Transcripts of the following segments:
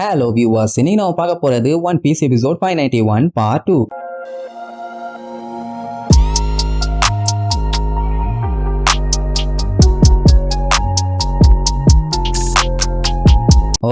Hello viewers, இன்னைக்கு நம்ம பார்க்க போறது One Piece episode 591 part 2.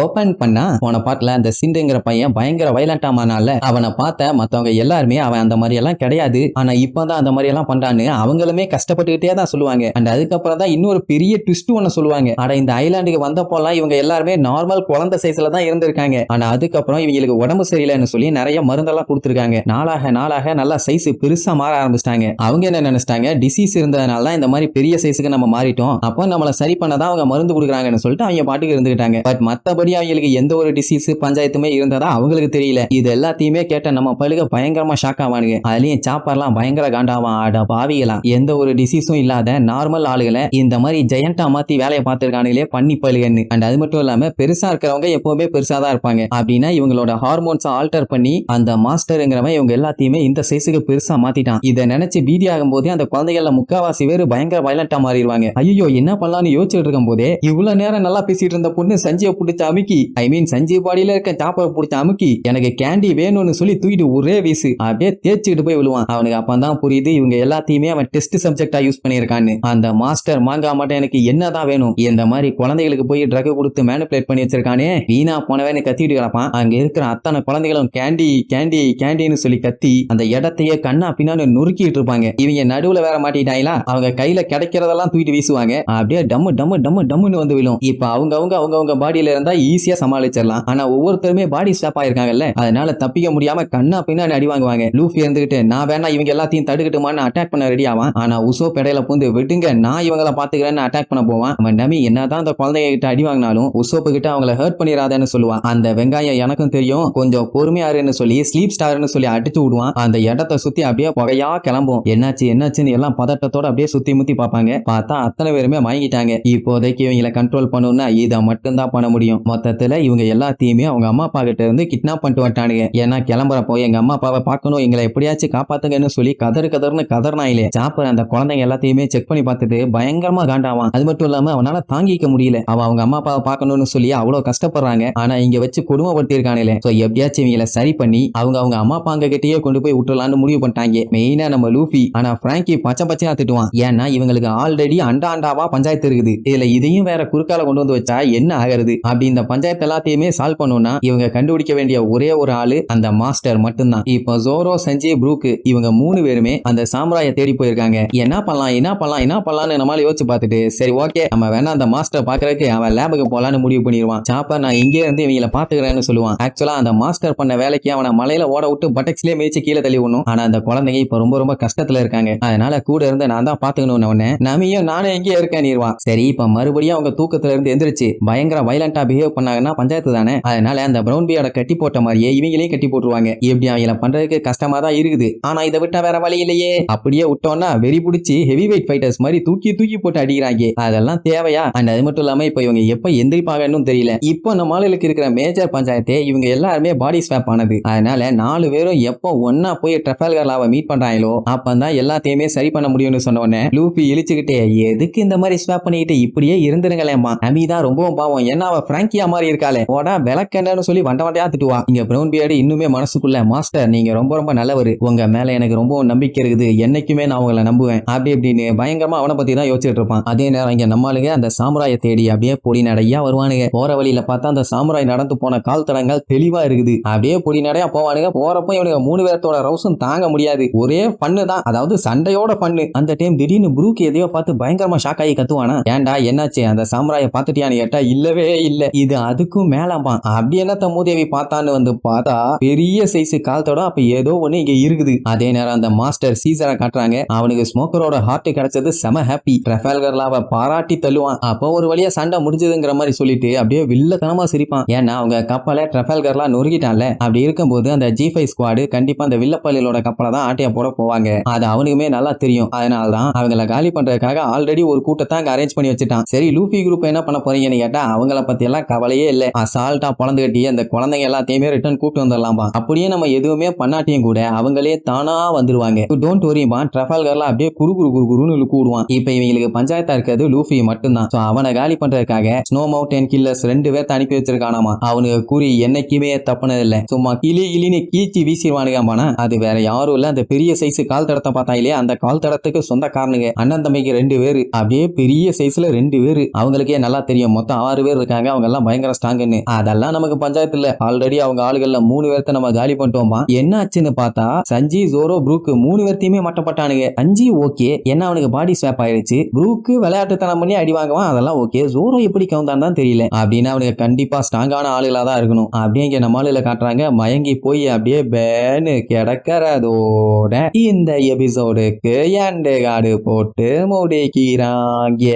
Open பண்ணா போன பாட்டுல அந்த சிண்டுங்கிற பையன் பயங்கர வயலண்டாமானால அவனை பார்த்த மத்தவங்க எல்லாருமே அவன் அந்த மாதிரி எல்லாம் கிடையாது, ஆனா இப்பதான் அந்த மாதிரி எல்லாம் பண்றான்னு அவங்களுமே கஷ்டப்பட்டுக்கிட்டே தான் சொல்லுவாங்க. அண்ட் அதுக்கப்புறம் தான் இன்னொரு பெரிய ட்விஸ்ட் ஒன்னு சொல்லுவாங்க. ஆனா இந்த ஐலாண்டுக்கு வந்தப்போலாம் இவங்க எல்லாருமே நார்மல் குழந்தை சைஸ்ல தான் இருந்திருக்காங்க. ஆனா அதுக்கப்புறம் இவங்களுக்கு உடம்பு சரியில்லைன்னு சொல்லி நிறைய மருந்தெல்லாம் கொடுத்துருக்காங்க. நாளாக நாளாக நல்லா சைஸ் பெருசா மாற ஆரம்பிச்சிட்டாங்க. அவங்க என்ன நினைச்சிட்டாங்க, டிசீஸ் இருந்ததுனால தான் இந்த மாதிரி பெரிய சைஸுக்கு நம்ம மாறிட்டோம், அப்போ நம்மளை சரி பண்ணதான் அவங்க மருந்து கொடுக்குறாங்கன்னு சொல்லிட்டு அவங்க பாட்டுக்கு இருந்துக்கிட்டாங்க. பட் மத்தபடி அவங்களுக்கு எந்த ஒரு டிசீஸ் பஞ்சாயத்துமே இருந்ததா அவங்களுக்கு தெரியல. இது எல்லாத்தையுமே கேட்ட நம்ம பழுக பயங்கரமா ஷாக் ஆவானுங்க. அதுலயும் சாப்பர்லாம் பயங்கர காண்டாவான். ஆட பாவிகளாம், எந்த ஒரு டிசீஸும் இல்லாத நார்மல் ஆளுகளை இந்த மாதிரி ஜெயண்டா மாத்தி வேலையை பார்த்திருக்கானுங்களே பண்ணி பழுகன்னு. அண்ட் அது மட்டும் இல்லாம பெருசா இருக்கிறவங்க எப்பவுமே பெருசா தான் இருப்பாங்க. அப்படின்னா இவங்களோட ஹார்மோன்ஸ் ஆல்டர் பண்ணி அந்த மாஸ்டருங்கிறவன் இவங்க எல்லாத்தையுமே இந்த சைஸுக்கு பெருசா மாத்திட்டான். இதை நினைச்சு பீடி ஆகும் போதே அந்த குழந்தைகள்ல முக்காவாசி பேர் பயங்கர வயலண்டா மாறிடுவாங்க. ஐயோ என்ன பண்ணலாம்னு யோசிச்சுட்டு இருக்கும் போதே இவ்வளவு நேரம் நல்லா பேசிட்டு இருந்த பொண்ணு சஞ்சீவ பிடிச்ச அமுக்கி, ஐ மீன் சஞ்சீவ் பாடியில இருக்க சாப்பரை பிடிச்ச அமுக்கி எனக்கு கேண்டி வேணும்னு சொல்லி தூக்கிட்டு ஒரே வீசு அப்படியே தேய்ச்சிக்கிட்டு போய் விழுவான். அவனுக்கு அப்பதான் புரியுது இவங்க எல்லாத்தையுமே அவன் டெஸ்ட் சப்ஜெக்டா யூஸ் பண்ணியிருக்கான்னு. அந்த மாஸ்டர் மாங்கா மட்டும் எனக்கு என்னதான் வேணும், இந்த மாதிரி குழந்தைகளுக்கு போய் ட்ரக் கொடுத்து மேனிபுலேட் பண்ணி வச்சிருக்கானே, வீணா போனவன்னு கத்திட்டு கிடப்பான். அங்க இருக்கிற அத்தனை குழந்தைகளும் கேண்டி கேண்டி கேண்டின்னு சொல்லி கத்தி அந்த இடத்தையே கண்ணா பின்னான்னு நொறுக்கிட்டு இருப்பாங்க. இவங்க நடுவுல வேற மாட்டிட்டாங்களா, அவங்க கையில கிடைக்கிறதெல்லாம் தூக்கிட்டு வீசுவாங்க. அப்படியே டம்மு டம்மு டம்மு டம்முன்னு வந்து விழும். இப்ப அவங்க பாடியில இருந்தா ஈஸியா சமாளிச்சிடலாம். ஆனா ஒவ்வொருத்தருமே பாடி ஸ்டாப் ஆயிருக்காங்கல்ல, அதனால தப்பிக்க முடியாம கண்ணா பின்னாடி அடி வாங்குவாங்க. லூஃபி இருந்துகிட்டு நான் வேணா இவங்க எல்லாத்தையும் தடுக்கட்டுமான்னு அட்டாக் பண்ண ரெடி ஆவான். ஆனா உசோ பெடையில பூந்து விட்டுங்க நான் இவங்களை பாத்துக்கிறேன்னு அட்டாக் பண்ண போவான். அவன் டமி என்னதான் அந்த குழந்தைங்க கிட்ட அடி வாங்கினாலும் உசோப்பு கிட்ட அவங்களை ஹர்ட் பண்ணிடாதேன்னு சொல்லுவான். அந்த வெங்காயம் எனக்கும் தெரியும், கொஞ்சம் பொறுமையாருன்னு சொல்லி ஸ்லீப் ஸ்டார்னு சொல்லி அடிச்சு விடுவான். அந்த இடத்தை சுத்தி அப்படியே புகையா கிளம்பும். என்னாச்சுன்னு எல்லாம் பதட்டத்தோட அப்படியே சுத்தி முத்தி பார்ப்பாங்க. பார்த்தா அத்தனை பேருமே வாங்கிட்டாங்க. இப்போதைக்கு இவங்களை கண்ட்ரோல் பண்ணணும்னா இதை மட்டும்தான் பண்ண முடியும். மொத்தத்துல இவங்க எல்லாத்தையுமே அவங்க அம்மா அப்பா கிட்ட இருந்து கிட்னாப் பண்ணிட்டு வட்டானுங்க. ஏன்னா கிளம்புறப்போ எங்க அம்மா அப்பாவை பார்க்கணும், எங்களை எப்படியாச்சும் காப்பாத்துங்கன்னு சொல்லி கதர்னு கதர்னாயிலே சாப்பர் அந்த குழந்தைங்க எல்லாத்தையுமே செக் பண்ணி பார்த்துட்டு பயங்கரமா காண்டாவான். அது மட்டும் இல்லாம அவனால தாங்கிக்க முடியல. அவங்க அம்மா அப்பாவை பார்க்கணும்னு சொல்லி அவ்வளவு கஷ்டப்படுறாங்க. ஆனா இங்க வச்சு கொடுமைப்படுத்தி இருக்கானே, சோ எப்படியாச்சும் இவங்களை சரி பண்ணி அவங்க அம்மா அப்பா அங்க கிட்டயே கொண்டு போய் விட்டுலான்னு முடிவு பண்ணிட்டாங்க. மெயினா நம்ம லூஃபி. ஆனா பிராங்கி பச்சையா திட்டுவான். ஏன்னா இவங்களுக்கு ஆல்ரெடி அண்டாவா பஞ்சாயத்து இருக்குது, இதுல இதையும் வேற குறுக்கால கொண்டு வந்து வச்சா என்ன ஆகிறது. அப்படி இந்த பஞ்சாயத்து எல்லாத்தையுமே சால்வ் பண்ணணும்னா இவங்க கண்டுபிடிக்க வேண்டிய ஒரே ஒரு ஆளு அந்த மாஸ்டர் மட்டும்தான். இப்போ ஜோரோ சஞ்சய் ப்ரூக் இவங்க மூணு பேருமே அந்த சாம்ராய தேடி போயிருக்காங்க. என்ன பண்ணலாம்னு நம்மளால யோசிச்சு பார்த்துட்டு சரி ஓகே நம்ம வேணா அந்த மாஸ்டர் பாக்குறதுக்கு அவன் லேபுக்கு போலான்னு முடிவு பண்ணிடுவான். சாப்பா நான் இங்கே இருந்து இவங்களை பாத்துக்கிறேன்னு சொல்லுவான். ஆக்சுவலா அந்த மாஸ்டர் பண்ண வேலைக்கு அவனை மலையில ஓட விட்டு பட்டக்ஸ்லயே மேய்ச்சி கீழே தள்ளி விடணும். ஆனா அந்த குழந்தைங்க இப்ப ரொம்ப கஷ்டத்துல இருக்காங்க. அதனால கூட இருந்து நான் தான் பாத்துக்கணும். உடனே நமியும் நானும் எங்கே இருக்கேன் நீர்வான். சரி இப்ப மறுபடியும் அவங்க தூக்கத்துல இருந்து எந்திரிச்சு பயங்கர வயலண்டா பிஹேவ் பண்ணாங்கன்னா பஞ்சாயத்து தானே, அதனால அந்த பிரவுன் பியோட கட்டி போட்ட மாதிரியே இவங்களையும் கட்டி போட்டுருவாங்க. இப்படி அவங்கள பண்றதுக்கு கஷ்டமா தான் இருக்குது. ஆனா இதை விட்டா வேற வழி இல்லையே. அப்படியே விட்டோம்னா வெறி பிடிச்சி ஹெவி வெயிட் ஃபைட்டர்ஸ் மாதிரி தூக்கி போட்டு அடிக்கிறாங்க. அதெல்லாம் தேவையா? அண்ட் அது மட்டும் இல்லாம இப்ப இவங்க எப்ப எந்திரிப்பாங்கன்னு தெரியல. இப்போ நம்ம ஆளுக்கு இருக்கிற மேஜர் பஞ்சாயத்தே இவங்க எல்லாருமே பாடி ஸ்வாப் ஆனது. அதனால 4 பேரும் எப்போ ஒன்னா போய் ட்ரஃபால்கர் லாவை மீட் பண்றாங்களோ அப்பதான் எல்லாத்தையுமே சரி பண்ண முடியும்னு சொன்ன உடனே லூஃபி இழிச்சுக்கிட்டே எதுக்கு இந்த மாதிரி ஸ்வாப் பண்ணிட்டு இப்படியே இருந்துருங்களேம்மா, அமிதான் ரொம்பவும் பாவம், ஏன்னா அவ பிராங்கியா மாதிரி இருக்காளே ஓடா விளக்கன்னு சொல்லி வண்டையா திட்டுவா. இங்க பிரவுன் பியர்டு இன்னுமே மனசுக்குள்ள மாஸ்டர் நீங்க ரொம்ப நல்லவர், உங்க மேல எனக்கு ரொம்ப நம்பிக்கை இருக்குது, என்னைக்குமே நான் உங்களை நம்புவேன் அப்படி இப்படின்னு பயங்கரமா அவனை பத்தி தான் யோசிச்சுட்டு இருப்பான். அதே நேரம் இங்க நம்மளுங்க அந்த சாமுராயை தேடி அப்படியே பொடி நடையா வருவானுங்க. போற வழியில பார்த்தா அந்த சாமுராய் நடந்து போன கால் தடங்கள் தெளிவா இருக்குது. அப்படியே பொடி நடையா போவானுங்க. போறப்போ இவனுக்கு 3 பேர்த்தோட ரவுசும் தாங்க முடியாது. ஒரே பண்ணு தான், அதாவது சண்டையோட பண்ணு. அந்த டைம் திடீர்னு ப்ரூக் எதையோ பார்த்து பயங்கரமா ஷாக் ஆகி கத்துவானா, ஏன்டா என்னாச்சு அந்த சாமுராயை பார்த்துட்டியான்னு கேட்டா இல்லவே இல்ல, இது அதுக்கும் மேலமா. அப்படி என்னத்த மூதேவி பார்த்தான்னு வந்து பார்த்தா பெரிய சைஸ் கால்தோட அப்ப ஏதோ ஒண்ணு இங்க இருக்குது. அதே நேரம் அந்த மாஸ்டர் சீசரை காட்டுறாங்க. அவனுக்கு ஸ்மோக்கரோட ஹார்ட் கிடைச்சது செம ஹாப்பி. ட்ரஃபால்கர் லாவை பாராட்டி தள்ளுவான். அப்போ ஒரு வழியா சண்டை முடிஞ்சதுங்கிற மாதிரி சொல்லிட்டு அப்படியே வில்லத்தனமா சிரிப்பான். ஏன்னா அவங்க கப்பலை ட்ரஃபால்கர்லாம் நொறுக்கிட்டான்ல. அப்படி இருக்கும்போது அந்த G5 ஸ்குவாடு கண்டிப்பா அந்த வில்லப்பள்ளியோட கப்பலை தான் ஆட்டைய போட போவாங்க. அது அவனுக்குமே நல்லா தெரியும். அதனாலதான் அவங்களை காலி பண்றதுக்காக ஆல்ரெடி ஒரு கூட்டத்தை அங்க அரேஞ்ச் பண்ணி வச்சுட்டான். சரி லூஃபி குரூப் என்ன பண்ண போறீங்கன்னு கேட்டா அவங்கள பத்தி எல்லாம் கவலையே இல்ல, அசால்ட்டா பொழந்து கட்டி அந்த குழந்தைங்க எல்லாத்தையுமே ரிட்டர்ன் கூட்டு வந்துடலாம்பா. அப்படியே நம்ம எதுவுமே பண்ணாட்டியும் கூட அவங்களே தானா வந்துருவாங்க. டோன்ட் வரிமா, ட்ரஃபால்கர்ல அப்படியே குறு குறு குறு குருன்னு இழுக்கு விடுவான். இப்ப இவங்களுக்கு பஞ்சாயத்தா இருக்கிறது லூஃபி மட்டும்தான். சோ அவனை காலி பண்றதுக்காக ஸ்னோ மவுண்டன் கில்லர்ஸ் 2 பேர்த்த அனுப்பி வச்சிருக்கானாமா. அவனுக்கு குறி என்னைக்குமே தப்புனது இல்ல. சும்மா கிளின்னு கீச்சி வீசிடுவானுங்கம்பானா, அது வேற யாரும் இல்ல, அந்த பெரிய சைஸ் கால் தடத்தை பார்த்தா இல்லையா, அந்த கால் தடத்துக்கு சொந்தக்காரனுங்க அண்ணன் தம்பிக்கு 2 பேரு, அப்படியே பெரிய சைஸ்ல 2 பேரு. அவங்களுக்கே நல்லா தெரியும் மொத்தம் 6 பேர் இருக்காங்க, அவங்க எல்லாம் பயங்கர ஸ்ட்ராங்னு. அதெல்லாம் நமக்கு பஞ்சாயத்து இல்ல, ஆல்ரெடி அவங்க ஆளுகள்ல 3 பேர்த்த நம்ம காலி பண்ணிட்டோமா. என்ன ஆச்சுன்னு பார்த்தா சஞ்சி, ஜோரோ, ப்ரூக் 3 பேர்த்தையுமே மட்டப்பட்டானுங்க. சஞ்சி ஓகே, என்ன அவனுக்கு பாடி ஸ்வாப் ஆயிருச்சு. ப்ரூக் விளையாட்டுத்தனம் பண்ணி அடி வாங்குவான், அதெல்லாம் ஓகே. ஜோரோ எப்படி கவுந்தான் தான் தெரியல. அப்படின்னா அவனுக்கு கண்டிப்பா ஸ்ட்ராங்கான ஆளுகளா தான் இருக்கணும். அப்படியே இங்க நம்ம ஆளுல காட்டுறாங்க, மயங்கி போய் அப்படியே பேனு கிடக்கிறதோட இந்த எபிசோடுக்கு எண்டு கார்டு போட்டு முடிக்கிறாங்க.